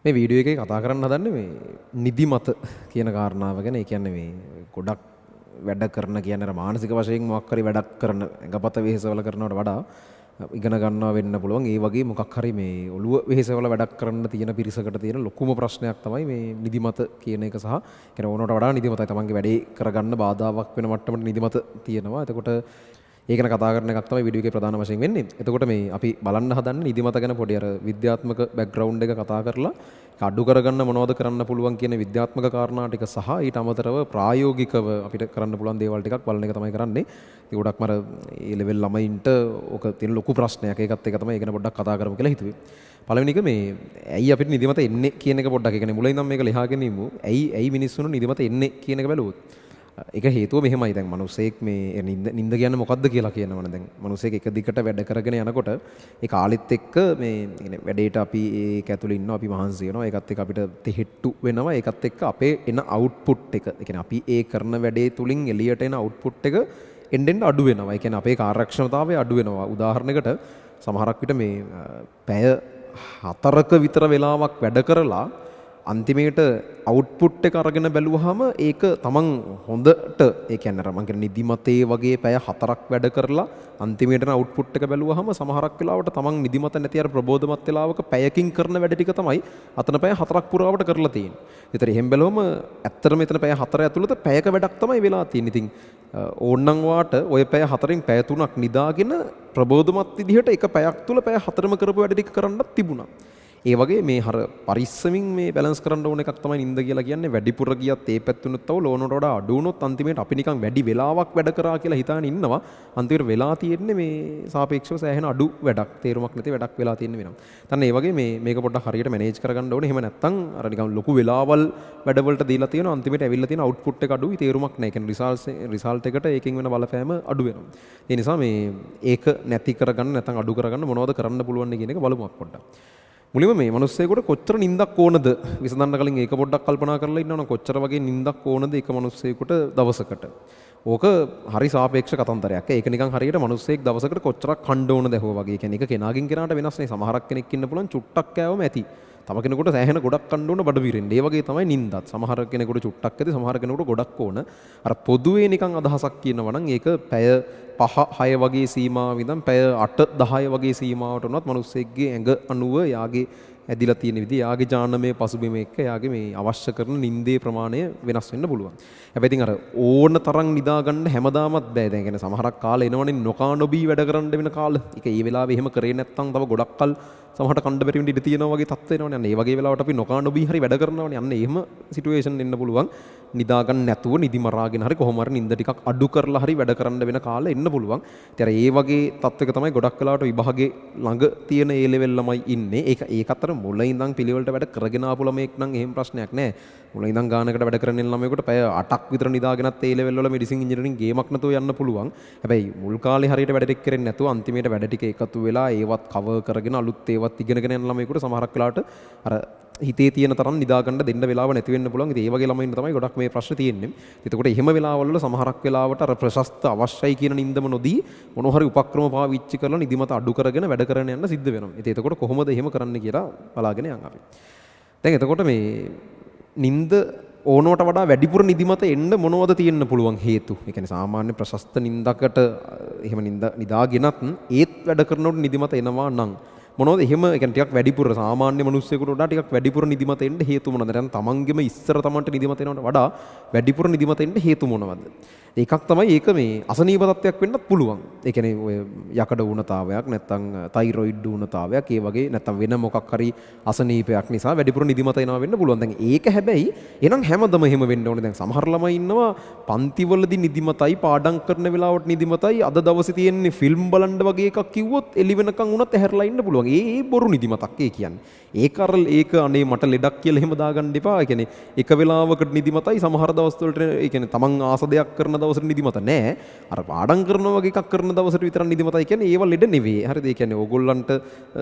මේ වීඩියෝ එකේ කතා කරන්න හදන්නේ මේ නිදිමත කියන කාරණාව ගැන. ඒ කියන්නේ මේ ගොඩක් වැඩ කරන කියන්නේ අර මානසික වශයෙන් මොකක් හරි වැඩක් කරන එකපත වෙහෙසවල කරනවට වඩා ඉගෙන ගන්නවා වෙන්න පුළුවන්. ඒ වගේ මොකක් හරි මේ ඔළුව වෙහෙසවල වැඩක් කරන්න තියෙන පිරිසකට තියෙන ලොකුම ප්‍රශ්නයක් තමයි මේ නිදිමත කියන එක සහ කියන ඕනකට වඩා නිදිමතයි තමන්ගේ වැඩේ කරගන්න බාධාවක් වෙන මට්ටමට නිදිමත තියෙනවා. එතකොට ඒක ගැන කතා කරන එකක් තමයි වීඩියෝ එකේ ප්‍රධාන වශයෙන් වෙන්නේ. එතකොට මේ අපි බලන්න හදන්නේ නිදිමත ගැන පොඩි අර විද්‍යාත්මක බෑග්ග්‍රවුන්ඩ් එක කතා කරලා අඩු කරගන්න මොනවද කරන්න පුළුවන් කියන විද්‍යාත්මක කාරණා ටික සහ ඊට අමතරව ප්‍රායෝගිකව අපිට කරන්න පුළුවන් දේවල් ටිකක් බලන එක තමයි කරන්නේ. ඉතින් ගොඩක්ම අර ඒ ලෙවල් ළමයින්ට ඕක තියෙන ලොකු ප්‍රශ්නයක්. ඒකත් එක තමයි ඒ ගැන පොඩ්ඩක් කතා කරමු කියලා හිතුවේ. පළවෙනි එක මේ ඇයි අපිට නිදිමත එන්නේ කියන එක පොඩ්ඩක් ඒ කියන්නේ මුලින් ඉඳන් මේක ලියාගෙන ඉමු. ඇයි මිනිස්සුන්ට නිදිමත එන්නේ කියන එක බලුවොත්. ඒක හේතුව මෙහෙමයි. දැන් මිනිස්සෙක් මේ නිින්ද කියන්නේ මොකද්ද කියලා කියනවනේ. දැන් මිනිස්සෙක් එක දිගට වැඩ කරගෙන යනකොට ඒ කාලෙත් එක්ක මේ කියන්නේ වැඩේට අපි ඒක ඇතුළේ ඉන්නවා, අපි මහන්සි වෙනවා. ඒකත් එක්ක අපිට තෙහෙට්ටු වෙනවා. ඒකත් එක්ක අපේ එන අවුට්පුට් එක, ඒ කියන්නේ අපි ඒ කරන වැඩේ තුලින් එළියට එන අවුට්පුට් එක එන්න අඩු වෙනවා. ඒ කියන්නේ අපේ කාර්යක්ෂමතාවය අඩු වෙනවා. උදාහරණයකට සමහරක් විට මේ පැය 4ක විතර වෙලාවක් වැඩ කරලා අන්තිමේට අවුට්පුට් එක අරගෙන බැලුවාම ඒක තමන් හොඳට ඒ කියන්නේ අර මං කියන නිදිමතේ වගේ පැය 4ක් වැඩ කරලා අන්තිමේට අවුට්පුට් එක බැලුවාම සමහරක් වෙලාවට තමන් නිදිමත නැති අර ප්‍රබෝධමත් වෙලාවක පැයකින් කරන වැඩ ටික තමයි අතන පැය 4ක් පුරාවට කරලා තියෙන්නේ. ඒතර එහෙම බැලුවම ඇත්තටම මෙතන පැය 4 ඇතුළත පැයක වැඩක් තමයි වෙලා තියෙන්නේ. ඉතින් ඕන්නම් වාට ඔය පැය 4න් පැය 3ක් නිදාගෙන ප්‍රබෝධමත් විදිහට එක පැයක් තුල පැය 4ම කරපු වැඩ ටික කරන්නත් තිබුණා. ඒ වගේ මේ හර පරිස්සමින් මේ බැලන්ස් කරන්න ඕන එකක් තමයි නිින්ද කියලා කියන්නේ. වැඩිපුර ගියත් ඒ පැත්තුනොත් තව ලෝනට වඩා අඩු වුණොත් අන්තිමේට අපි නිකන් වැඩි වෙලාවක් වැඩ කරා කියලා හිතාගෙන ඉන්නවා. අන්තිමට වෙලා තියෙන්නේ මේ සාපේක්ෂව සෑහෙන අඩු වැඩක්, තේරුමක් නැති වැඩක් වෙලා තියෙන්නේ වෙනවා. දැන් ඒ වගේ මේක පොඩ්ඩක් හරියට මැනේජ් කරගන්න ඕනේ. එහෙම නැත්නම් අර නිකන් ලොකු වෙලාවල් වැඩවලට දීලා තියෙනවා. අන්තිමේට ඇවිල්ලා තියෙන අවුට්පුට් එක අඩුයි, තේරුමක් නැහැ. ඒ කියන්නේ රිසල්ට් එකට ඒකෙන් වෙන බලපෑම අඩු වෙනවා. ඒ නිසා ඒක නැති කරගන්න නැත්නම් අඩු කරගන්න මොනවද කරන්න පුළුවන් කියන එක බලමු පොඩ්ඩක්. මුලින්ම මේ මිනිස්සෙකුට කොච්චර නිින්දක් ඕනද විසඳන්න කලින් ඒක පොඩ්ඩක් කල්පනා කරලා ඉන්නවනම් කොච්චර වගේ නිින්දක් ඕනද එක මිනිස්සෙකුට දවසකට. ඕක හරි සාපේක්ෂ කතන්දරයක්. ඒක නිකන් හරියට මිනිස්සෙක් දවසකට කොච්චරක් කන්න ඕනද ඇහුවා වගේ. කියන්නේ ඒක කෙනාගෙන් කෙනාට වෙනස් නේ. සමහරක් කෙනෙක් ඉන්න පුළුවන් චුට්ටක් කෑවම ඇති. තව කෙනෙකුට සෑහෙන ගොඩක් කන්න ඕන බඩ පිරෙන්න. ඒ වගේ තමයි නිින්දත්. සමහර කෙනෙකුට චුට්ටක් ඇති, සමහර කෙනෙකුට ගොඩක් ඕන. අර පොදුවේ නිකන් අදහසක් කියනවා නම් ඒක පැය 5-6 වගේ සීමාව ඉඳන් පැය 8-10 වගේ සීමාවට උනත් මිනිස්සෙක්ගේ ඇඟ අණුව යාගේ ඇදිලා තියෙන විදිහ, යාගේ ජානමය පසුබිම එක්ක යාගේ මේ අවශ්‍ය කරන නිින්දේ ප්‍රමාණය වෙනස් වෙන්න පුළුවන්. හැබැයි ඉතින් අර ඕන තරම් නිදා ගන්න හැමදාමත් බෑ. දැන් කියන්නේ සමහරක් කාලේ එනවනේ නොකා නොබී වැඩ කරන්න වෙන කාල. ඒක ඒ වෙලාවේ එහෙම කරේ නැත්නම් තව ගොඩක් කල් සමහරට කණ්ඩ බැරි වෙන්න ඉඩ තියෙනවා වගේ තත්ත්ව වෙනවනේ. අන්න ඒ වගේ වෙලාවට අපි නොකා නොබී හරි වැඩ කරනවනේ. අන්න එහෙම සිටුේෂන් එන්න පුළුවන්. නිදා ගන්න නැතුව නිදි මරාගෙන හරි කොහොම හරි නිින්ද ටිකක් අඩු කරලා හරි වැඩ කරන්න වෙන කාලෙ එන්න පුළුවන්. ඉතින් ඒ වගේ තත්ත්වයක තමයි ගොඩක් වෙලාවට විභාගේ ළඟ තියෙන ඒ ලෙවල් ළමයි ඉන්නේ. ඒක අතර මුල ඉඳන් පිළිවෙලට වැඩ කරගෙන ආපු ළමයෙක් නම් එහෙම ප්‍රශ්නයක් නැහැ. මුල ඉඳන් ගානකට වැඩ කරන ළමයෙකුට පැය 8ක් විතර නිදාගෙනත් ඒ ලෙවල් වල මෙඩිසින් ඉන්ජිනියරින් ගේමක් නැතුව යන්න පුළුවන්. හැබැයි මුල් කාලේ හරියට වැඩ ටික කරන්නේ නැතුව අන්තිමේට වැඩ ටික එකතු වෙලා ඒවත් කවර් කරගෙන අලුත් ඒවත් ඉගෙනගෙන යන ළමයෙකුට සමහරක් වෙලාවට අර හිතේ තියෙන තරම් නිදා ගන්න දෙන්න වෙලාව නැති වෙන්න පුළුවන්. ඉතින් ඒ වගේ ළමයින්ට තමයි ගොඩක් මේ ප්‍රශ්න තියෙන්නේ. එතකොට එහෙම වෙලාවල් වල සමහරක් වෙලාවට අර ප්‍රශස්ත අවශ්‍යයි කියන නිින්දම නොදී මොන හරි උපක්‍රම පාවිච්චි කරලා නිදිමත අඩු කරගෙන වැඩ කරගෙන යන්න සිද්ධ වෙනවා. ඉතින් එතකොට කොහොමද එහෙම කරන්න කියලා බලාගෙන යන්න අපි. දැන් එතකොට මේ නිින්ද ඕනවට වඩා වැඩිපුර නිදිමත එන්න මොනවද තියෙන්න පුළුවන් හේතු? ඒ කියන්නේ සාමාන්‍ය ප්‍රශස්ත නිින්දකට එහෙම නිදාගෙනත් ඒත් වැඩ කරනකොට නිදිමත එනවා නම් මොනවද එහෙම ඒ කියන්නේ ටිකක් වැඩිපුර සාමාන්‍ය මිනිස්සුෙකුට වඩා ටිකක් වැඩිපුර නිදිමත එන්න හේතු මොනවද? දැන් තමන්ගෙම ඉස්සර තමන්ට නිදිමත එනවට වඩා වැඩිපුර නිදිමත එන්න හේතු මොනවද? එකක් තමයි ඒක මේ අසනීප තත්ත්වයක් වෙන්නත් පුළුවන්. ඒ කියන්නේ ඔය යකඩ වුණතාවයක් නැත්නම් තයිරොයිඩ් වුණතාවයක් ඒ වගේ නැත්නම් වෙන මොකක් හරි අසනීපයක් නිසා වැඩිපුර නිදිමත එනවා වෙන්න පුළුවන්. දැන් ඒක හැබැයි එහෙනම් හැමදම එහෙම වෙන්න ඕනේ. දැන් සමහර ළමයි ඉන්නවා පන්තිවලදී නිදිමතයි, පාඩම් කරන වෙලාවට නිදිමතයි, අද දවසේ තියෙන්නේ ෆිල්ම් බලන්න වගේ එකක් කිව්වොත් එළි වෙනකන් උනත් ඇහැරලා ඉන්න පුළුවන්. ඒ බොරු නිදිමතක් ඒ කියන්නේ. ඒක අනේ මට ලෙඩක් කියලා එහෙම දාගන්න එපා. ඒ කියන්නේ එක වෙලාවකට නිදිමතයි සමහර දවස් වලට ඒ කියන්නේ තමන් ආස දෙයක් කරන දවසට නිදිමත නෑ. අර පාඩම් කරනවා වගේ එකක් කරන දවසට විතර නිදිමතයි කියන්නේ ඒව ලෙඩ නෙවෙයි. හරිද? ඒ කියන්නේ ඕගොල්ලන්ට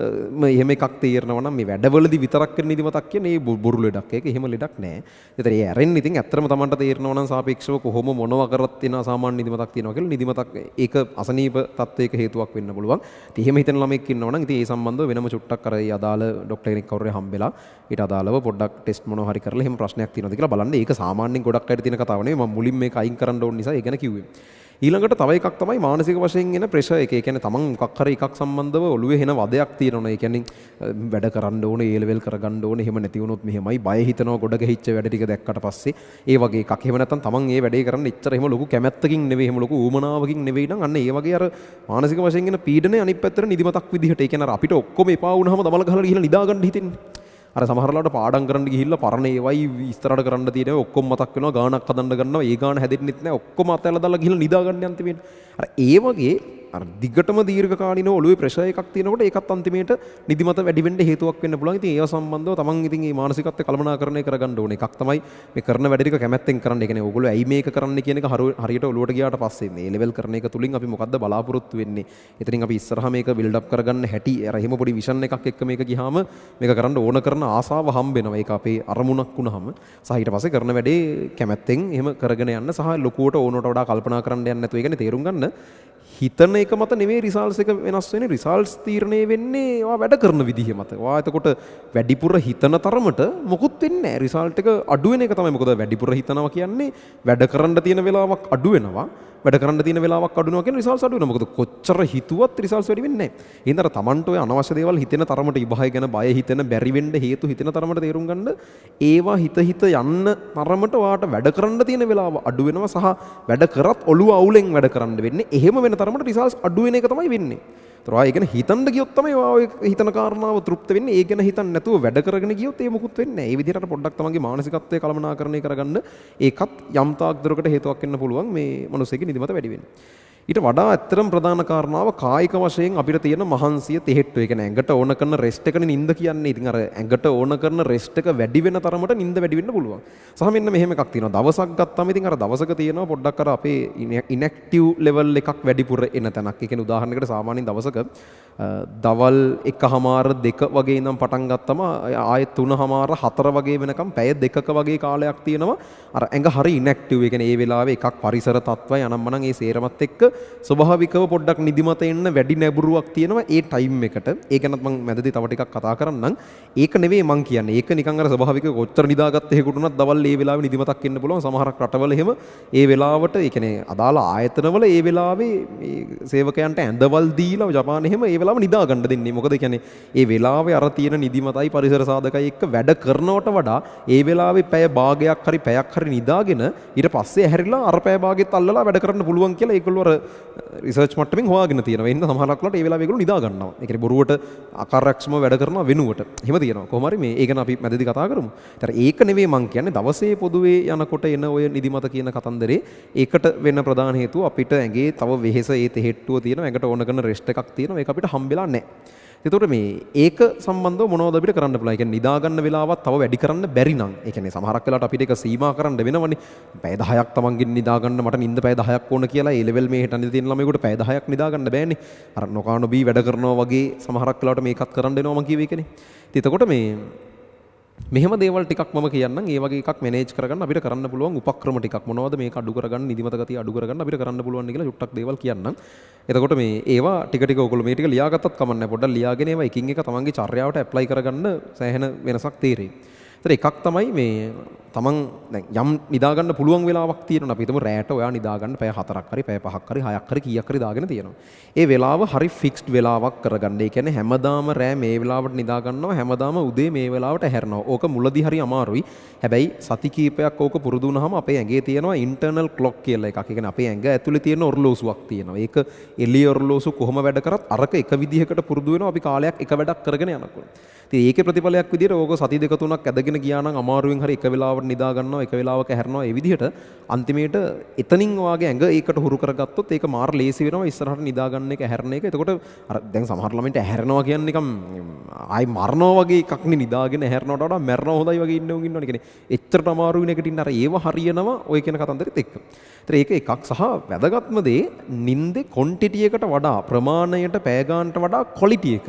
එහෙම එකක් තේරෙනවා නම් මේ වැඩවලදී විතරක් කරන නිදිමතක් කියන්නේ ඒ බොරු ලෙඩක්. ඒක එහෙම ලෙඩක් නෑ. ඒතර ඒ ඇරෙන්න ඉතින් ඇත්තටම Tamanට තේරෙනවා නම් සාපේක්ෂව කොහොම මොනවා කරත් තියෙන සාමාන්‍ය නිදිමතක් තියෙනවා කියලා නිදිමතක් ඒක අසනීප තත්වයක හේතුවක් වෙන්න පුළුවන්. ඉතින් එහෙම හිතන ළමෙක් ඉන්නවා නම් ඉතින් ඒ සම්බන්ධව වෙනම චුට්ටක් අර ඒ අදාළ ડોක්ටර් කෙනෙක් කවුරුරේ හම්බෙලා ඊට අදාළව පොඩ්ඩක් ටෙස්ට් මොනවා හරි කරලා එහෙම ප්‍රශ්නයක් තියෙනවද කියලා බලන්න. ඒක සාමාන්‍යයෙන් ගොඩක් අයට තියෙන කතාව නෙවෙයි. මම මුලින් මේක අයින් කරන්න ඕන නිසා ඒ ගැන කිව්වේ. ඊළඟට තව එකක් තමයි මානසික වශයෙන් එන ප්‍රෙෂර් එක. ඒ කියන්නේ තමන් මොකක් හරි එකක් සම්බන්ධව ඔළුවේ එන වදයක් තියෙනවා. ඒ කියන්නේ වැඩ කරන්න ඕනේ, ඒ ලෙවල් කරගන්න ඕනේ. එහෙම නැති වුණොත් මෙහෙමයි බය හිතනවා ගොඩ ගැහිච්ච වැඩ ටික දැක්කට පස්සේ. ඒ වගේ එකක්. එහෙම නැත්නම් තමන් ඒ වැඩේ කරන්න එච්චර එහෙම ලොකු කැමැත්තකින් නෙවෙයි, එහෙම ලොකු ඌමනාවකින් නෙවෙයි නම් අන්න ඒ වගේ අර මානසික වශයෙන් එන පීඩනය අනිත් පැත්තට නිදිමතක් විදිහට. ඒ කියන්නේ අර අපිට ඔක්කොම එපා වුණාම දමල ගහලා ගිහලා නිදා ගන්න හිතෙන්නේ. අර සමහරලාට පාඩම් කරන්න ගිහිල්ලා පරණ ඒවයි ඉස්තරට කරන්න තියෙනවා ඔක්කොම මතක් වෙනවා ගානක් හදන්න ගන්නවා ඒ ගාන හැදෙන්නෙත් නැහැ ඔක්කොම අතහැරලා දාලා ගිහිල්ලා නිදා ගන්න අන්තිමේට අර ඒ වගේ අර දිගටම දීර්ඝ කාලිනව ඔළුවේ ප්‍රෙෂර් එකක් තියෙනකොට ඒකත් අන්තිමේට නිදිමත වැඩි වෙන්න හේතුවක් වෙන්න පුළුවන්. ඉතින් ඒව සම්බන්ධව තමන් ඉතින් මේ මානසිකත්වය කළමනාකරණය කරගන්න ඕනේ. එකක් තමයි මේ කරන වැඩ ටික කැමැත්තෙන් කරන්න. ඒ කියන්නේ ඕගොල්ලෝ ඇයි මේක කරන්න කියන එක හරියට ඔළුවට ගියාට පස්සේ මේ ලෙවල් කරන එක තුලින් අපි මොකද්ද බලාපොරොත්තු වෙන්නේ? එතනින් අපි ඉස්සරහා මේක බිල්ඩ් අප් කරගන්න හැටි අර එහෙම පොඩි විෂන් එකක් එක්ක මේක ගියාම මේක කරන්න ඕන කරන ආසාව හම්බෙනවා. ඒක අපේ අරමුණක් වුණාම සහ ඊට පස්සේ කරන වැඩේ කැමැත්තෙන් එහෙම කරගෙන යන්න සහ ලොකුවට ඕනට වඩා කල්පනා කරන්න යන්න නැතුව ඒ කියන්නේ තේරුම් ගන්න හිතන එක මත නෙමෙයි රිසල්ට්ස් එක වෙනස් වෙන්නේ. රිසල්ට්ස් තීරණය වෙන්නේ ඔයා වැඩ කරන විදිහ මත. ඔයා එතකොට වැඩිපුර හිතන තරමට මොකුත් වෙන්නේ නැහැ. රිසල්ට් එක අඩු වෙන එක තමයි. මොකද වැඩිපුර හිතනවා කියන්නේ වැඩ කරන්න තියෙන වෙලාවක් අඩු වෙනවා. වැඩ කරන්න තියෙන වෙලාවක් අඩු වෙනවා කියන රිසල්ට්ස් අඩු වෙනවා. මොකද කොච්චර හිතුවත් රිසල්ට්ස් වැඩි වෙන්නේ නැහැ. ඒ හින්දා තමන්ට ඔය අනවශ්‍ය දේවල් හිතෙන තරමට ඉබහය ගැන බය හිතෙන බැරි වෙන්න හේතු හිතෙන තරමට තේරුම් ගන්න ඒවා හිත යන්න තරමට ඔයාට වැඩ කරන්න තියෙන වෙලාව අඩු වෙනවා සහ වැඩ කරත් ඔළුව අවුලෙන් වැඩ කරන්න වෙන්නේ. එහෙම වෙන තරමට රිසල්ට්ස් අඩු වෙන එක තමයි වෙන්නේ. ඒතර ඔයා ඒ ගැන හිතන්න ගියොත් තමයි ඔය හිතන කාරණාව තෘප්ත වෙන්නේ. ඒ ගැන හිතන්නේ නැතුව වැඩ කරගෙන ගියොත් ඒ මොකුත් වෙන්නේ නැහැ. ඒ විදිහට පොඩ්ඩක් තමන්ගේ මානසිකත්වය කළමනාකරණය කරගන්න ඒකත් යම් තාක් දුරකට හේතුවක් වෙන්න පුළුවන් මේ මිනිස්සෙගේ නිදිමත වැඩි වෙන්න. ඊට වඩා ඇත්තටම ප්‍රධාන කාරණාව කායික වශයෙන් අපිට තියෙන මහන්සිය තෙහෙට්ටු. ඒ කියන්නේ ඇඟට ඕන කරන රෙස්ට් එකනේ නිින්ද කියන්නේ. ඉතින් අර ඇඟට ඕන කරන රෙස්ට් එක වැඩි වෙන තරමට නිින්ද වැඩි වෙන්න පුළුවන්. සහ මෙන්න මෙහෙම එකක් තියෙනවා. දවසක් ගත්තාම ඉතින් අර දවසක තියෙනවා පොඩ්ඩක් අර අපේ ඉන්ඇක්ටිව් ලෙවල් එකක් වැඩිපුර එන තැනක්. ඒ කියන්නේ උදාහරණයකට සාමාන්‍යයෙන් දවසක දවල් 1:00 2 වගේ ඉඳන් පටන් ගත්තම ආයෙත් 3:00 4 වගේ වෙනකම් පැය 2ක වගේ කාලයක් තියෙනවා. අර ඇඟ හරි ඉන්ඇක්ටිව්. ඒ කියන්නේ ඒ වෙලාවේ එකක් පරිසර තත්ත්වය අනම්මනම් ඒ සේරමත් එක්ක ස්වභාවිකව පොඩ්ඩක් නිදිමත එන්න වැඩි නැඹුරුවක් තියෙනවා ඒ ටයිම් එකට. ඒ ගැනත් මම මැදදී තව ටිකක් කතා කරන්නම්. ඒක නෙවෙයි මං කියන්නේ. ඒක නිකන් අර ස්වභාවිකව කොච්චර නිදාගත්ත හේකුට උනත් දවල් ඒ වෙලාවේ නිදිමතක් එන්න පුළුවන්. සමහරක් රටවල එහෙම ඒ වෙලාවට ඒ කියන්නේ අදාළ ආයතනවල ඒ වෙලාවේ මේ සේවකයන්ට ඇඳවල් දීලා ජපානයේ එහෙම ඒ වෙලාව නිදා ගන්න දෙන්නේ. මොකද ඒ කියන්නේ ඒ වෙලාවේ අර තියෙන නිදිමතයි පරිසර සාධකයි එක්ක වැඩ කරනවට වඩා ඒ වෙලාවේ පැය භාගයක් හරි පැයක් හරි නිදාගෙන ඊට පස්සේ ඇහැරිලා අර පැය භාගෙත් අල්ලලා වැඩ කරන්න පුළුවන් කියලා ඒගොල්ලෝ අර රිසර්ච් මට්ටමින් හොයාගෙන තියෙනවා. ඒ හින්දා සමහරක් වෙලාවට ඒ වෙලාවේ ඒගොල්ලෝ නිදා ගන්නවා. ඒ කියන්නේ බොරුවට අකාර්යක්ෂමව වැඩ කරනවා වෙනුවට. එහෙම තියෙනවා. කොහොම හරි මේ ඒ ගැන අපි මැදදී කතා කරමු. ඒතර ඒක නෙවෙයි මං කියන්නේ දවසේ පොදුවේ යනකොට එන ඔය නිදිමත කියන කතන්දරේ ඒකට වෙන ප්‍රධාන හේතුව අපිට ඇඟේ තව වෙහෙස ඒ තෙහෙට්ටුව තියෙනවා. ඇඟට ඕන කරන රෙස්ට් එකක් තියෙනවා. ඒක අපිට හම්බෙලා නැහැ. ඒතකොට මේ ඒක සම්බන්ධව මොනවද අපිට කරන්න පුළුවන්? ඒ කියන්නේ නිදා ගන්න වෙලාවත් තව වැඩි කරන්න බැරි නම් ඒ කියන්නේ සමහරක් වෙලාවට අපිට ඒක සීමා කරන්න වෙනවනේ. පැය 10ක් තමන්ගෙන් නිදා ගන්න මට නිින්ද පැය 10ක් ඕන කියලා ඒ ලෙවල් මේ හිටන්නේ තියෙන ළමයෙකුට පැය 10ක් නිදා ගන්න බෑනේ. අර නොකානොබී වැඩ කරනවා වගේ සමහරක් වෙලාවට මේකත් කරන්න වෙනවා මම කියවේ ඒකනේ. ඉතින් එතකොට මේ මෙහෙම දේවල් ටිකක් මම කියන්නම්. ඒ වගේ එකක් මැනේජ් කරගන්න අපිට කරන්න පුළුවන් උපක්‍රම ටිකක් මොනවද මේක අඩු කරගන්න නිදිමත ගතිය අඩු කරගන්න අපිට කරන්න පුළුවන් කියලා චුට්ටක් දේවල් කියන්නම්. එතකොට මේ ඒවා ටික ටික ඔයගොල්ලෝ මේ ටික ලියාගත්තත් කමක් නැහැ. පොඩ්ඩක් ලියාගෙන ඒවා එකින් එක තමන්ගේ චර්යාවට ඇප්ලයි කරගන්න සෑහෙන වෙනසක් තේරෙයි. ඒතර එකක් තමයි මේ තමන් දැන් යම් නිදා ගන්න පුළුවන් වෙලාවක් තියෙනවා. අපි හිතමු රැට ඔයා නිදා ගන්න පැය 4ක් හරි පැය 5ක් හරි 6ක් හරි කීයක් හරි දාගෙන තියෙනවා. ඒ වෙලාව හරි ෆික්ස්ඩ් වෙලාවක් කරගන්න. ඒ කියන්නේ හැමදාම රෑ මේ වෙලාවට නිදා ගන්නවා හැමදාම උදේ මේ වෙලාවට ඇහැරෙනවා. ඕක මුලදී හරි අමාරුයි. හැබැයි සති කීපයක් ඕක පුරුදු වුණාම අපේ ඇඟේ තියෙනවා ඉන්ටර්නල් ක්ලොක් කියලා එකක්. ඒ කියන්නේ අපේ ඇඟ ඇතුලේ තියෙන ඔරලෝසුවක් තියෙනවා. ඒක එළිය ඔරලෝසු කොහොම වැඩ කරත් අරක එක විදිහකට පුරුදු වෙනවා අපි කාලයක් එක වැඩක් කරගෙන යනකොට. ඉතින් ඒකේ ප්‍රතිඵලයක් විදිහට ඕක සති දෙක තුනක් ඇදගෙන ගියා නම් අමාරුවෙන් හරි එක වෙලාවට වෙලාවකට නිදා ගන්නවා එක වෙලාවක හැරෙනවා ඒ විදිහට අන්තිමේට එතනින් වාගේ ඇඟ ඒකට හුරු කරගත්තොත් ඒක මාර ලේසි වෙනවා ඉස්සරහට නිදා ගන්න එක හැරෙන එක. එතකොට අර දැන් සමහර ළමයින්ට හැරෙනවා කියන්නේ නිකම් ආයි මරනවා වගේ එකක් නේ නිදාගෙන හැරෙනවට වඩා මැරෙනවා හොඳයි වගේ ඉන්නවුන් ඉන්නවනේ. කියන්නේ එච්චරට අමාරු වෙන එකට ඉන්න අර ඒව හරියනවා ඔය කියන කතන්දරෙත් එක්ක. ඒතර ඒක එකක් සහ වැදගත්ම දේ නිින්දේ ක්වොන්ටිටි එකට වඩා ප්‍රමාණයට පැය ගන්නට වඩා ක්වොලිටි එක.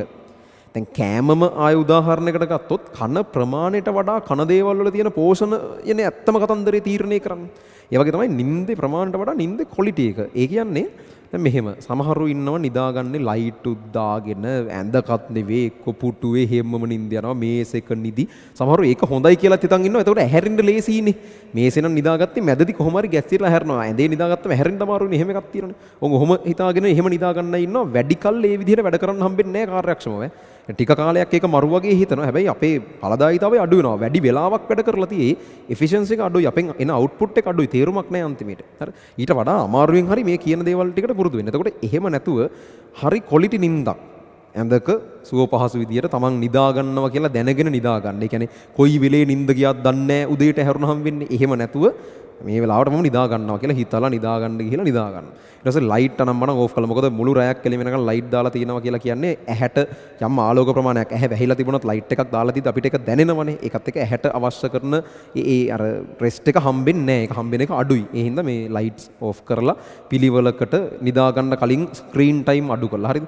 දැන් කෑමම ආය උදාහරණයකට ගත්තොත් කන ප්‍රමාණයට වඩා කන දේවල් වල තියෙන පෝෂණ යන්නේ ඇත්තම කතන්දරේ තීරණය කරන්නේ. ඒ වගේ තමයි නිින්දේ ප්‍රමාණයට වඩා නිින්දේ ක්වොලිටි එක. ඒ කියන්නේ දැන් මෙහෙම සමහරු ඉන්නවා නිදාගන්නේ ලයිට් උත් දාගෙන ඇඳකත් නෙවෙයි එක්ක පුටුවේ හැමම නිින්ද යනවා මේසෙක නිදි. සමහරු ඒක හොඳයි කියලා හිතන් ඉන්නවා. එතකොට ඇහැරෙන්න ලේසියිනේ. මේසෙ නම් නිදාගත්තේ මැදදි කොහොම හරි ගැස්සිරලා හැරෙනවා. ඇඳේ නිදාගත්තම ඇහැරෙන්න අමාරුනේ. එහෙම එකක් තියෙනනේ. ඔහොම හිතාගෙන එහෙම නිදාගන්න ඉන්නවා. වැඩි කල් ඒ විදිහට වැඩ කරන්න හම්බෙන්නේ නැහැ කාර්යක්ෂමව. ටික කාලයක් ඒක මරු වගේ හිතනවා. හැබැයි අපේ ඵලදායීතාවය අඩු වෙනවා. වැඩි වෙලාවක් වැඩ කරලා තියේ එෆිෂියන්සි එක අඩුයි. අපෙන් එන අවුට්පුට් එක අඩුයි. තේරුමක් නැහැ අන්තිමේට. හරි. ඊට වඩා අමාරුවෙන් හරි මේ කියන දේවල් ටිකට පුරුදු වෙන්න. එතකොට එහෙම නැතුව හරි ක්වොලිටි නිින්දක් ඇඳක සුව පහසු විදියට තමන් නිදා ගන්නවා කියලා දැනගෙන නිදා ගන්න. ඒ කියන්නේ කොයි වෙලේ නිින්ද ගියත් දන්නේ නැහැ. උදේට හැරුණාම වෙන්නේ. එහෙම නැතුව මේ වෙලාවට මම නිදා ගන්නවා කියලා හිතලා නිදා ගන්න ගිහලා නිදා ගන්න. ඊට පස්සේ ලයිට් අනම්මනම් ඕෆ් කළා. මොකද මුළු රැයක් කෙලින් වෙනකන් ලයිට් දාලා තියනවා කියලා කියන්නේ ඇහැට යම් ආලෝක ප්‍රමාණයක් ඇහැ වැහිලා තිබුණත් ලයිට් එකක් දාලා තියද්දි අපිට ඒක දැනෙනවනේ. ඒකත් එක්ක ඇහැට අවශ්‍ය කරන ඒ අර රෙස්ට් එක හම්බෙන්නේ නැහැ. ඒක හම්බෙන එක අඩුයි. ඒ හින්දා මේ ලයිට්ස් ඕෆ් කරලා පිළිවෙලකට නිදා ගන්න කලින් ස්ක්‍රීන් ටයිම් අඩු කරලා. හරිද?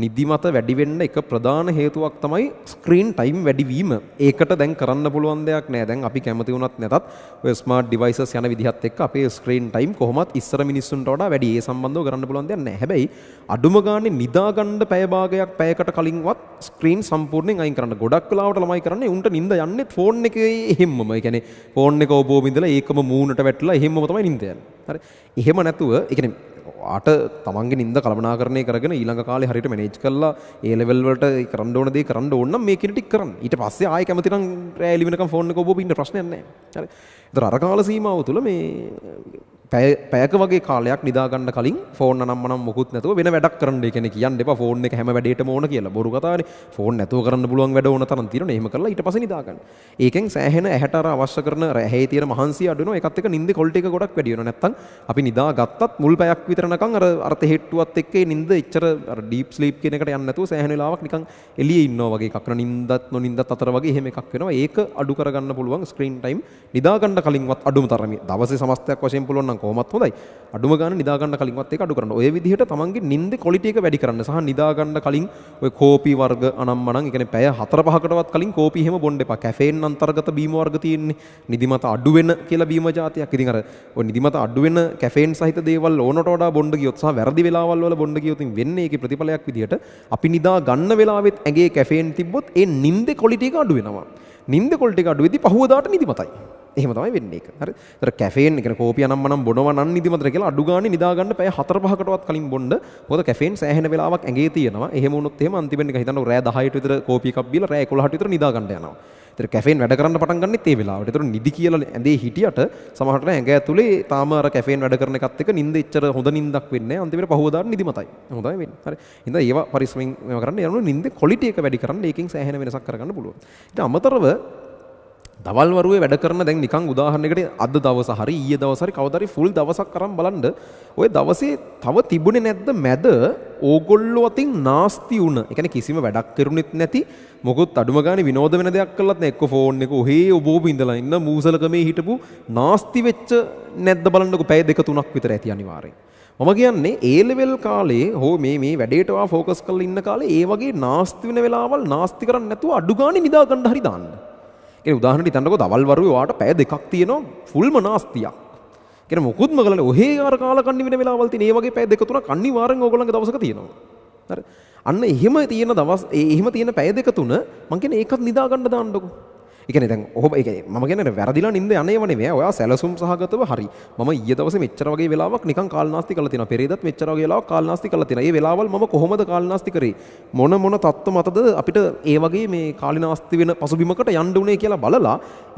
නිදිමත වැඩි වෙන්න එක ප්‍රධාන හේතුවක් තමයි ස්ක්‍රීන් ටයිම් වැඩි වීම. ඒකට දැන් කරන්න පුළුවන් දෙයක් නෑ. දැන් අපි කැමති වුණත් නැතත් ඔය ස්මාර්ට් ඩිවයිසස් යන විදිහත් එක්ක අපේ ස්ක්‍රීන් ටයිම් කොහොමත් ඉස්සර මිනිස්සුන්ට වඩා වැඩි. ඒ සම්බන්ධව කරන්න පුළුවන් දෙයක් නෑ. හැබැයි අඩුම ගානේ නිදා ගන්න පැය භාගයක් පැයකට කලින්වත් ස්ක්‍රීන් සම්පූර්ණයෙන් අයින් කරන්න. ගොඩක් වෙලාවට ළමයි කරන්නේ උන්ට නිින්ද යන්නේ ෆෝන් එකේ එහෙම්මම. ඒ කියන්නේ ෆෝන් එක ඔබව ඉඳලා ඒකම මූණට වැටලා එහෙම්මම තමයි නිින්ද යන්නේ. හරි. එහෙම නැතුව ඒ කියන්නේ ආට තමන්ගේ නිින්ද කළමනාකරණය කරගෙන ඊළඟ කාලේ හරියට මැනේජ් කරලා ඒ ලෙවල් වලට කරන්න ඕන දේ කරන්න ඕන නම් මේ කියන ටික කරන්න. ඊට පස්සේ ආයෙ කැමති නම් රෑ එළි වෙනකම් ෆෝන් එක ඔබ ඉන්න ප්‍රශ්නයක් නැහැ. හරි. ඒතර අර කාල සීමාව තුළ මේ පැයක වගේ කාලයක් නිදා ගන්න කලින් ෆෝන් අනම්මනම් මොකුත් නැතුව වෙන වැඩක් කරන්න. ඒ කියන්නේ කියන්න එපා ෆෝන් එක හැම වැඩේටම ඕන කියලා. බොරු කතාවනේ. ෆෝන් නැතුව කරන්න පුළුවන් වැඩ ඕන තරම් තියෙනවා. එහෙම කරලා ඊට පස්සේ නිදා ගන්න. ඒකෙන් සෑහෙන ඇහැට අර අවශ්‍ය කරන ඇහි තියෙන මහන්සිය අඩු වෙනවා. ඒකත් එක්ක නිින්දේ ක්වොලිටි එක ගොඩක් වැඩි වෙනවා. නැත්තම් අපි නිදා ගත්තත් මුල් පැයක් විතර නිකන් අර තෙහෙට්ටුවත් එක්ක ඒ නිින්ද එච්චර අර ඩීප් ස්ලීප් කියන එකට යන්නේ නැතුව සෑහෙන වෙලාවක් නිකන් එළියේ ඉන්නවා වගේ එකක්. නිින්දත් නොනිින්දත් අතර වගේ එහෙම එකක් වෙනවා. ඒක අඩු කරගන්න පුළුවන් ස්ක්‍රීන් ටයිම් නිදා ගන්න කලින්වත් අඩුම තරමේ. දවසේ සමස්තයක් වශයෙන් පුළුවන් නම් කොහොමත් හොඳයි. අඩුම ගාන නිදා ගන්න කලින්වත් ඒක අඩු කරන්න. ඔය විදිහට තමන්ගේ නිින්දේ ක්වොලිටි එක වැඩි කරන්න සහ නිදා ගන්න කලින් ඔය කෝපි වර්ග අනම්මනම් ඒ කියන්නේ පැය 4-5කටවත් කලින් කෝපි එහෙම බොන්න එපා. කැෆේන් අන්තර්ගත බීම වර්ග තියෙන්නේ. නිදිමත අඩු වෙන කියලා බීම જાතියක්. ඉතින් අර ඔය නිදිමත අඩු වෙන කැෆේන් සහිත දේවල් ඕනට වඩා බොන්න ගියොත් සහ වැරදි වෙලාවල් වල බොන්න ගියොත් වෙන්නේ ඒකේ ප්‍රතිඵලයක් විදිහට අපි නිදා ගන්න වෙලාවෙත් ඇඟේ කැෆේන් තිබ්බොත් ඒ නිින්දේ ක්වොලිටි එක අඩු වෙනවා. නිින්දේ ක්වොලිටි එක අඩු වෙද්දී පහුවදාට නිදිමතයි. එහෙම තමයි වෙන්නේ ඒක. හරි. ඒතර කැෆේන් කියන කෝපිය නම් බොනවා නම් නිදිමතට කියලා අඩු ගානේ නිදා ගන්න පැය 4-5කටවත් කලින් බොන්න. මොකද කැෆේන් සෑහෙන වෙලාවක් ඇඟේ තියෙනවා. එහෙම වුණොත් එහෙම අන්තිමෙන් එක හිතන්න රෑ 10ට විතර කෝපි එකක් බීලා රෑ 11ට විතර නිදා ගන්න යනවා. ඒතර කැෆේන් වැඩ කරන්න පටන් ගන්නෙත් ඒ වෙලාවට. ඒතර නිදි කියලා ඇඳේ හිටියට සමහරට ඇඟ ඇතුලේ තාම අර කැෆේන් වැඩ කරන එකත් එක්ක නිින්ද එච්චර හොඳ නිින්දක් වෙන්නේ නැහැ. අන්තිමට පහුවදාට නිදිමතයි. හොඳයි වෙන්නේ. හරි. ඉතින් ඒවා පරිස්සමින් මේවා කරන්න යනවා. නිින්දේ ක්වොලිටි එක වැඩි කරන්න ඒකෙන් සෑහෙන වෙනසක් කරගන්න පුළුවන්. ඊට අමතරව දවල් වරුවේ වැඩ කරන දැන් නිකන් උදාහරණයකට අද දවස හරි ඊයේ දවස් හරි කවදා හරි ෆුල් දවසක් කරන් බලන්න ඔය දවසේ තව තිබුණේ නැද්ද මැද ඕගොල්ලෝ අතින් නාස්ති වුණ. ඒ කියන්නේ කිසිම වැඩක් කරුණෙත් නැති මොකොත් අඩුම ගානේ විනෝද වෙන දෙයක් කළත් නෑ. එක්ක ෆෝන් එක ඔහේ ඔබ ඉඳලා ඉන්න මූසලකමේ හිටපු නාස්ති වෙච්ච නැද්ද බලන්නකො පැය 2-3ක් විතර ඇති අනිවාර්යෙන්. මම කියන්නේ ඒ ලෙවල් කාලේ හෝ මේ වැඩේට වා ફોකස් කරලා ඉන්න කාලේ ඒ වගේ නාස්ති වෙන වෙලාවල් නාස්ති කරන්නේ නැතුව අඩු ගානේ නිදා ගන්න හරි දාන්න. ඒ උදාහරණයක් හිතන්නකෝ දවල් වරුවේ වාට පැය 2ක් තියෙනවා ෆුල්ම නාස්තියක්. කියන්නේ මොකුත්ම කරලා ඔහේ ආර කාලා කන්නේ වෙන වෙලාවල් තියෙන. ඒ වගේ පැය 2-3ක් අනිවාර්යෙන් ඕගොල්ලන්ගේ දවසක තියෙනවා. හරි. අන්න එහෙම තියෙන දවස් එහෙම තියෙන පැය 2-3 මං කියන්නේ ඒකත් නිදා ගන්න දාන්නකෝ. ඒ කියන්නේ දැන් ඔහොම ඒ කියන්නේ මම කියන්නේ වැරදිලා නින්ද යන්නේව නෙමෙයි. ඔයා සැලසුම් සහගතව හරි. මම ඊයේ දවසේ මෙච්චර වගේ වෙලාවක් නිකන් කාල්නාස්ති කරලා තියෙනවා. පෙරේදත් මෙච්චර වගේ වෙලාවක් කාල්නාස්ති කරලා තියෙනවා. මේ වෙලාවල් මම කොහොමද කාල්නාස්ති කරේ? මොන තත්ත්ව මතද අපිට ඒ වගේ මේ කාලිනාස්ති වෙන පසුබිමකට යන්න උනේ කියලා බලලා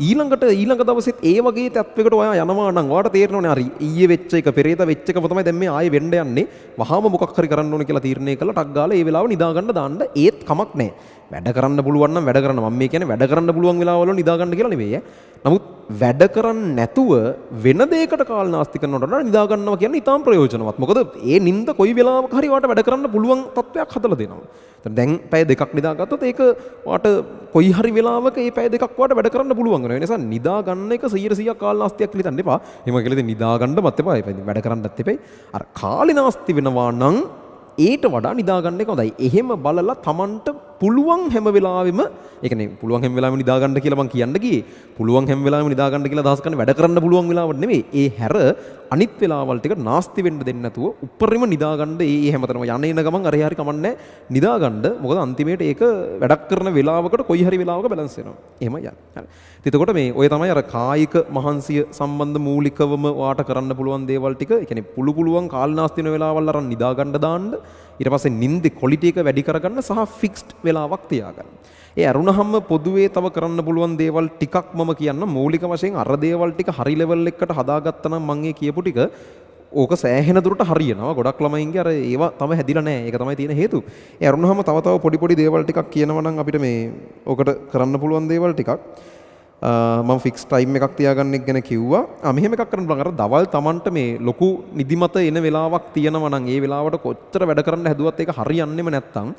ඊළඟ දවසෙත් ඒ වගේ තත්වයකට ඔයා යනවා නම් ඔයාට තේරෙනවනේ හරි. ඊයේ වෙච්ච එක පෙරේද වෙච්ච එකම තමයි දැන් මේ ආයේ වෙන්න යන්නේ. වහාම මොකක් හරි කරන්න ඕනේ කියලා තීරණය කළා ටක් ගාලා ඒ වෙලාව නිදා ගන්න දාන්න ඒත් කමක් නැහැ. වැඩ කරන්න පුළුවන් නම් වැඩ කරන්න. මම මේ කියන්නේ වැඩ කරන්න පුළුවන් වෙලාවවල නිදා ගන්න කියලා නෙවෙයි. නමුත් වැඩ කරන්නේ නැතුව වෙන දෙයකට කාල නාස්ති කරනවට වඩා නිදා ගන්නවා කියන්නේ ඊටාම් ප්‍රයෝජනවත්. මොකද ඒ නිින්ද කොයි වෙලාවක හරි වාට වැඩ කරන්න පුළුවන් තත්ත්වයක් හදලා දෙනවා. දැන් පැය දෙකක් නිදාගත්තොත් ඒක වාට කොයි හරි වෙලාවක මේ පැය දෙකක් වාට වැඩ කරන්න පුළුවන් වෙනවා. ඒ නිසා නිදා ගන්න එක 100% කාල නාස්තියක් කියලා හිතන්න එපා. එහෙම කියලා ඉතින් නිදා ගන්නවත් එපා. වැඩ කරන්නත් එපා. අර කාලේ නාස්ති වෙනවා නම් ඊට වඩා නිදා ගන්න එක හොඳයි. එහෙම බලලා Tamanට පුළුවන් හැම වෙලාවෙම ඒ කියන්නේ පුළුවන් හැම වෙලාවෙම නිදා ගන්න කියලා මම කියන්න ගියේ. පුළුවන් හැම වෙලාවෙම නිදා ගන්න කියලා අදහස් කරන්නේ වැඩ කරන්න පුළුවන් වෙලාවට නෙවෙයි. ඒ හැර අනිත් වෙලාවල් ටික නාස්ති වෙන්න දෙන්නේ නැතුව උපරිම නිදා ගන්න ඒ හැමතැනම යන්න එන ගමන් අර හරි කමන්නේ නිදා ගන්න. මොකද අන්තිමේට ඒක වැඩක් කරන වෙලාවකට කොයි හරි වෙලාවක බැලන්ස් වෙනවා. එහෙම යන්න. හරි. එතකොට මේ ඔය තමයි අර කායික මහන්සිය සම්බන්ධ මූලිකවම වාට කරන්න පුළුවන් දේවල් ටික. ඒ කියන්නේ පුළුවන් කාලනාස්ති වෙන වෙලාවල් අරන් නිදා ගන්න දාන්න. ඊට පස්සේ නිින්දේ ක්වොලිටි එක වැඩි කරගන්න සහ ෆික්ස්ඩ් වෙලාවක් තියාගන්න. ඒ අරුණහම පොදුවේ තව කරන්න පුළුවන් දේවල් ටිකක් මම කියන්න. මූලික වශයෙන් අර දේවල් ටික හරි ලෙවල් එකකට හදාගත්තා නම් මම ඒ කියපු ටික ඕක සෑහෙන දුරට හරියනවා. ගොඩක් ළමයින්ගේ අර ඒවා තම හැදිලා නැහැ. ඒක තමයි තියෙන හේතුව. ඒ අරුණහම තව පොඩි දේවල් ටිකක් කියනවා නම් අපිට මේ ඕකට කරන්න පුළුවන් දේවල් ටිකක් මම ෆික්ස් ටයිම් එකක් තියාගන්න එක ගැන කිව්වා. මෙහෙම එකක් කරන්න බලන්න. අර දවල් Tamanට මේ ලොකු නිදිමත එන වෙලාවක් තියෙනවා නම් ඒ වෙලාවට කොච්චර වැඩ කරන්න හැදුවත් ඒක හරියන්නේම නැත්තම්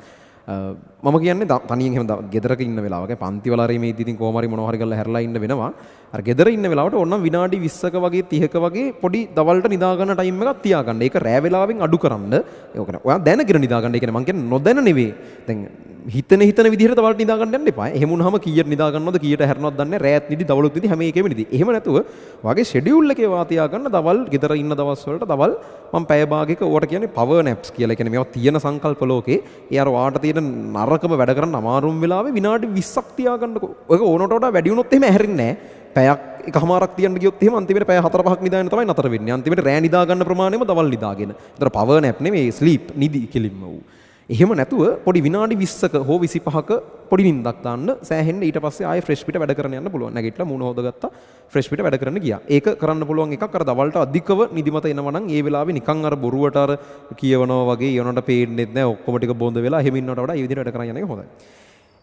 මම කියන්නේ තනියෙන් එහෙම ගෙදරක ඉන්න වෙලාවක පන්ති වල හරි මේ ඉතින් කොහොම හරි මොනවා හරි කරලා හැරලා ඉන්න වෙනවා. අර ගෙදර ඉන්න වෙලාවට ඕනනම් විනාඩි 20ක වගේ 30ක වගේ පොඩි දවල්ට නිදා ගන්න ටයිම් එකක් තියාගන්න. ඒක රෑ වෙලාවෙන් අඩු කරන්න. ඒක නේ. ඔයා දැනගෙන නිදා ගන්න. ඒ කියන්නේ මම කියන්නේ නොදැන නෙවෙයි. දැන් හිතන විදිහට දවල්ට නිදා ගන්න යන්න එපා. එහෙම වුණාම කීයට නිදා ගන්නවද කීයට හැරෙනවද දන්නේ නැහැ. රෑත් නිදි දවලුත් නිදි හැම එකෙම නිදි. එහෙම නැතුව වගේ ෂෙඩියුල් එකේ වා තියාගන්න. දවල් ගෙදර ඉන්න දවස් වලට දවල් මම පැය භාගයක ඕකට කියන්නේ පවර් නැප්ස් කියලා. ඒ කියන්නේ මේවා තියෙන සංකල්ප ලෝකේ ඒ අර වාට තියෙන නරකම වැඩ කරන්න අමාරුම වෙලාවේ විනාඩි 20ක් තියාගන්නකො. ඔයක ඕනට වඩා වැඩි වුණොත් එහෙම ඇහැරෙන්නේ නැහැ. පැයක් එකමාරක් තියන්න ගියොත් එහෙම අන්තිමට පැය 4-5ක් නිදාගෙන තමයි නතර වෙන්නේ. අන්තිමට රෑ නිදා ගන්න ප්‍රමාණයම දවල් නිදාගෙන. ඒතර පවර් නැප් නෙමෙයි ස්ලීප් නිදි කිලින්ම වූ. එහෙම නැතුව පොඩි විනාඩි 20ක හෝ 25ක පොඩි නිින්දක් දාන්න සෑහෙන්න. ඊට පස්සේ ආයෙ ෆ්‍රෙෂ් පිට වැඩ කරන්න යන්න පුළුවන්. නැගිටලා මූණ හොදගත්තා ෆ්‍රෙෂ් පිට වැඩ කරන්න ගියා. ඒක කරන්න පුළුවන් එකක්. අර දවල්ට අධිකව නිදිමත එනවා නම් ඒ වෙලාවේ නිකන් අර බොරුවට අර කියවනවා වගේ ඊවනට පේන්නේ නැහැ. ඔක්කොම ටික බොඳ වෙලා එහෙම ඉන්නවට වඩා මේ විදිහට වැඩ කරන්න යන එක හොඳයි.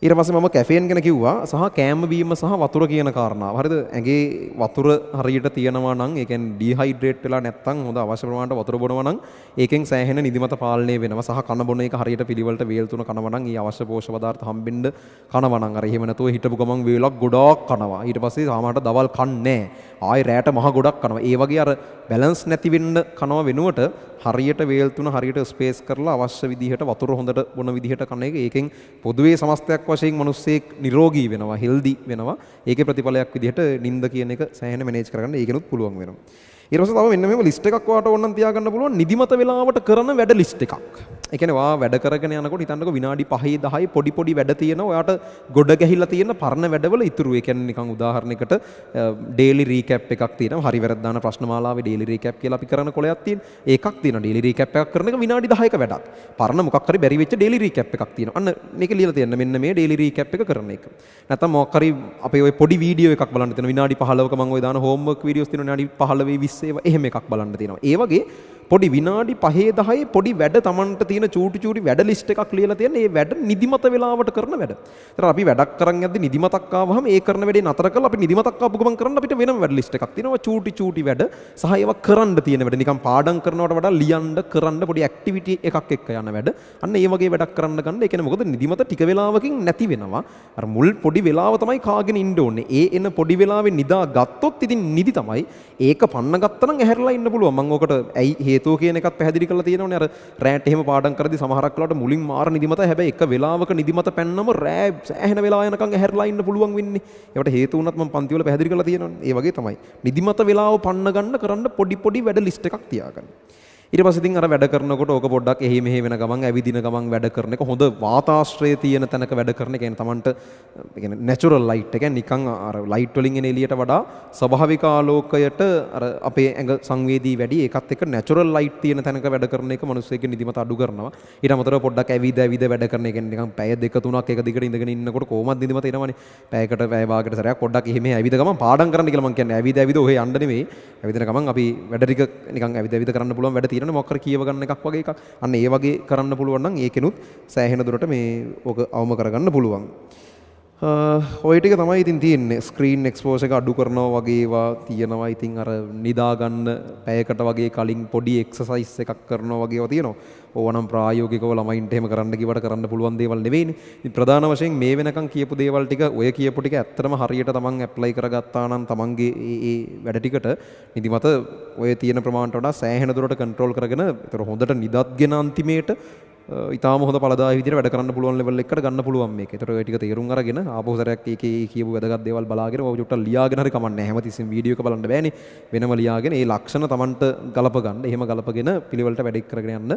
ඊට පස්සේ මම කැෆේන් ගැන කිව්වා සහ කෑම බීම සහ වතුර කියන කාරණාව. හරිද? ඇඟේ වතුර හරියට තියෙනවා නම් ඒ කියන්නේ ඩිහයිඩ්‍රේට් වෙලා නැත්නම් හොඳ අවශ්‍ය ප්‍රමාණයට වතුර බොනවා නම් ඒකෙන් සෑහෙන නිදිමත පාලනය වෙනවා. සහ කන බොන එක හරියට පිළිවෙලට වේල් තුන කනවා නම් ඒ අවශ්‍ය පෝෂක පදාර්ථ හම්බෙන්න කනවා නම් අර එහෙම නැතුව හිටපු ගමන් වේලක් ගොඩාක් කනවා. ඊට පස්සේ සාමාන්‍යයට දවල් කන්නේ නැහැ. ආයෙ රැට මහ ගොඩක් කනවා. ඒ වගේ අර බැලන්ස් නැති වෙන්න කනවා වෙනුවට හරියට වේල් තුන හරියට ස්පේස් කරලා අවශ්‍ය විදිහට වතුර හොඳට බොන විදිහට කන එක ඒකෙන් පොදුවේ සමස්තයක් වශයෙන් මිනිස්සෙක් නිරෝගී වෙනවා, හෙල්දි වෙනවා. ඒකේ ප්‍රතිඵලයක් විදිහට නිින්ද කියන එක සෑහෙන මැනේජ් කරගන්න ඒකෙනුත් පුළුවන් වෙනවා. ඊට පස්සේ තව මෙන්න මෙහෙම ලිස්ට් එකක් වාට ඕනනම් තියාගන්න පුළුවන් නිදිමත වෙලාවට කරන වැඩ ලිස්ට් එකක්. ඒ කියන්නේ වා වැඩ කරගෙන යනකොට හිතන්නකො විනාඩි 5 10 පොඩි වැඩ තියෙනවා. ඔයාට ගොඩ ගැහිලා තියෙන පරණ වැඩවල ඉතුරු. ඒ කියන්නේ නිකන් උදාහරණයකට ඩේලි රීකැප් එකක් තියෙනවා. හරි වැරද්ද දාන ප්‍රශ්න මාලාවේ ඩේලි රීකැප් කියලා අපි කරන කොලයක් තියෙනවා. ඒකක් තියෙනවා. ඩේලි රීකැප් එකක් කරන එක විනාඩි 10ක වැඩක්. පරණ මොකක් හරි බැරි වෙච්ච ඩේලි රීකැප් එකක් තියෙනවා. අන්න මේක ලියලා තියෙන්න මෙන්න මේ ඩේලි රීකැප් එක කරන එක. නැත්නම් මොකක් හරි අපේ ওই පොඩි වීඩියෝ එකක් බලන්න තියෙනවා. විනාඩි 15ක මම ওই දාන හෝම්වර්ක් වීඩියෝස් තියෙනවා. විනාඩි 15 20 ඒවා එහෙම එකක් බලන්න තියෙනවා. ඒ වගේ පොඩි විනාඩි 5 10 පොඩි වැඩ Tamanට තියෙන චූටි වැඩ ලිස්ට් එකක් ලියලා තියෙන. ඒ වැඩ නිදිමත වෙලාවට කරන වැඩ. ඒතර අපි වැඩක් කරන් යද්දි නිදිමතක් ආවහම ඒ කරන වැඩේ නතර කරලා අපි නිදිමතක් ආපු ගමන් කරන්න අපිට වෙනම වැඩ ලිස්ට් එකක් තියෙනවා. චූටි වැඩ සහ ඒවා කරන්න තියෙන වැඩ. නිකන් පාඩම් කරනවට වඩා ලියන්න කරන්න පොඩි ඇක්ටිවිටි එකක් එක්ක යන වැඩ. අන්න ඒ වගේ වැඩක් කරන්න ගන්න. ඒ කියන්නේ මොකද නිදිමත ටික වෙලාවකින් නැති වෙනවා. අර මුල් පොඩි වෙලාව තමයි කාගෙන ඉන්න ඕනේ. ඒ එන පොඩි වෙලාවේ නිදා ගත්තොත් ඉතින් නිදි තමයි. ඒක පන්න ගත්තා නම් ඇහැරලා ඉන්න පුළුවන්. මම ඔකට ඇයි හේතුව කියන එකත් පැහැදිලි කරලා තියෙනවනේ. අර රෑට එහෙම පාඩම් කරද්දි සමහරක් වෙලාවට මුලින් මාර නිදිමතයි. හැබැයි එක වෙලාවක නිදිමත පැන්නම රෑ සෑහෙන වෙලා යනකම් ඇහැරලා ඉන්න පුළුවන් වෙන්නේ. ඒකට හේතු වුණත් මම පන්ති වල පැහැදිලි කරලා තියෙනවනේ. ඒ වගේ තමයි. නිදිමත වෙලාව පන්න ගන්න කරන්න පොඩි වැඩ ලිස්ට් එකක් තියාගන්න. ඊට පස්සේ ඉතින් අර වැඩ කරනකොට ඕක පොඩ්ඩක් එහි මෙහෙ වෙන ගමන් ඇවිදින ගමන් වැඩ කරන එක හොඳ වාතාශ්‍රය තියෙන තැනක වැඩ කරන එක. කියන්නේ Tamanට කියන්නේ නැචරල් ලයිට් එක නිකන් අර ලයිට් වලින් එන එළියට වඩා ස්වභාවික ආලෝකයට අර අපේ ඇඟ සංවේදී වැඩි. ඒකත් එක්ක නැචරල් ලයිට් තියෙන තැනක වැඩ කරන එක මිනිස්සෙක්ගේ නිදිමත අඩු කරනවා. ඊට අමතරව පොඩ්ඩක් ඇවිද වැඩ කරන එක. නිකන් පැය 2-3ක් එක දිගට ඉඳගෙන ඉන්නකොට කොහොමද නිදිමත එනවනේ. පැයකට පැය භාගයකට සැරයක් පොඩ්ඩක් එහෙම ඇවිද ගමන් පාඩම් කරන්න කියලා මම කියන්නේ. ඇවිද ඔහෙ යන්න නෙමෙයි. ඇවිදින ගමන් අපි වැඩ ටික නිකන් ඇවිද කරන්න පුළුවන් වැඩ තියෙනවා. මොකක් හරි කියව ගන්න එකක් වගේ එකක්. අන්න ඒ වගේ කරන්න පුළුවන් නම් ඒකෙනුත් සෑහෙන දුරට මේ ඔක අවම කරගන්න පුළුවන්. ඔය ටික තමයි ඉතින් තියෙන්නේ. ස්ක්‍රීන් එක්ස්පෝස් එක අඩු කරනවා වගේ ඒවා තියෙනවා. ඉතින් අර නිදා ගන්න පැයකට වගේ කලින් පොඩි එක්සර්සයිස් එකක් කරනවා වගේ ඒවා තියෙනවා. ඕවනම් ප්‍රායෝගිකව ළමයින්ට එහෙම කරන්න කිව්වට කරන්න පුළුවන් දේවල් නෙවෙයිනේ. ඉතින් ප්‍රධාන වශයෙන් මේ වෙනකන් කියපු දේවල් ටික ඔය කියපු ටික ඇත්තටම හරියට තමන් ඇප්ලයි කරගත්තා නම් තමන්ගේ ඒ වැඩ ටිකට නිදිමත ඔය තියෙන ප්‍රමාණයට වඩා සෑහෙන දුරට කන්ට්‍රෝල් කරගෙන ඒතර හොඳට නිදත්ගෙන අන්තිමේට ඉතාම හොඳ පළදායි විදිහට වැඩ කරන්න පුළුවන් ලෙවල් එකකට ගන්න පුළුවන් මේක. ඒතර ඔය ටික තේරුම් අරගෙන ආපහු සැරයක් ඒකේ කියපු වැදගත් දේවල් බලාගෙන ඔය චුට්ටක් ලියාගෙන හරි කමන්නේ. හැමතිස්සෙම වීඩියෝ එක බලන්න බෑනේ. වෙනම ලියාගෙන ඒ ලක්ෂණ Tamanට ගලප ගන්න. එහෙම ගලපගෙන පිළිවෙලට වැඩ කරගෙන යන්න.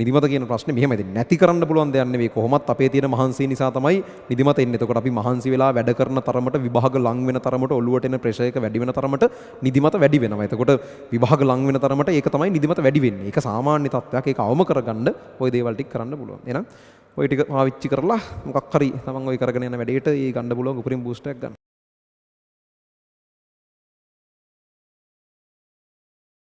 නිදිමත කියන ප්‍රශ්නේ මෙහෙමයි. නැති කරන්න පුළුවන් දෙයක් නෙවෙයි. කොහොමත් අපේ තියෙන මහන්සිය නිසා තමයි නිදිමත එන්නේ. එතකොට අපි මහන්සි වෙලා වැඩ කරන තරමට විභාග ලං වෙන තරමට ඔළුවට එන ප්‍රෙෂර් එක වැඩි වෙන තරමට නිදිමත වැඩි වෙනවා. එතකොට විභාග ලං වෙන තරමට ඒක තමයි නිදිමත වැඩි වෙන්නේ. ඒක සාමාන්‍ය තත්ත්වයක්. ඒක අවම කරගන්න ওই දේවල් ටික කරන්න පුළුවන්. එහෙනම් ඔය ටික පාවිච්චි කරලා මොකක් හරි තමන් ඔය කරගෙන යන වැඩේට ඒ ගන්න පුළුවන් උපරිම බූස්ට් එකක් ගන්න.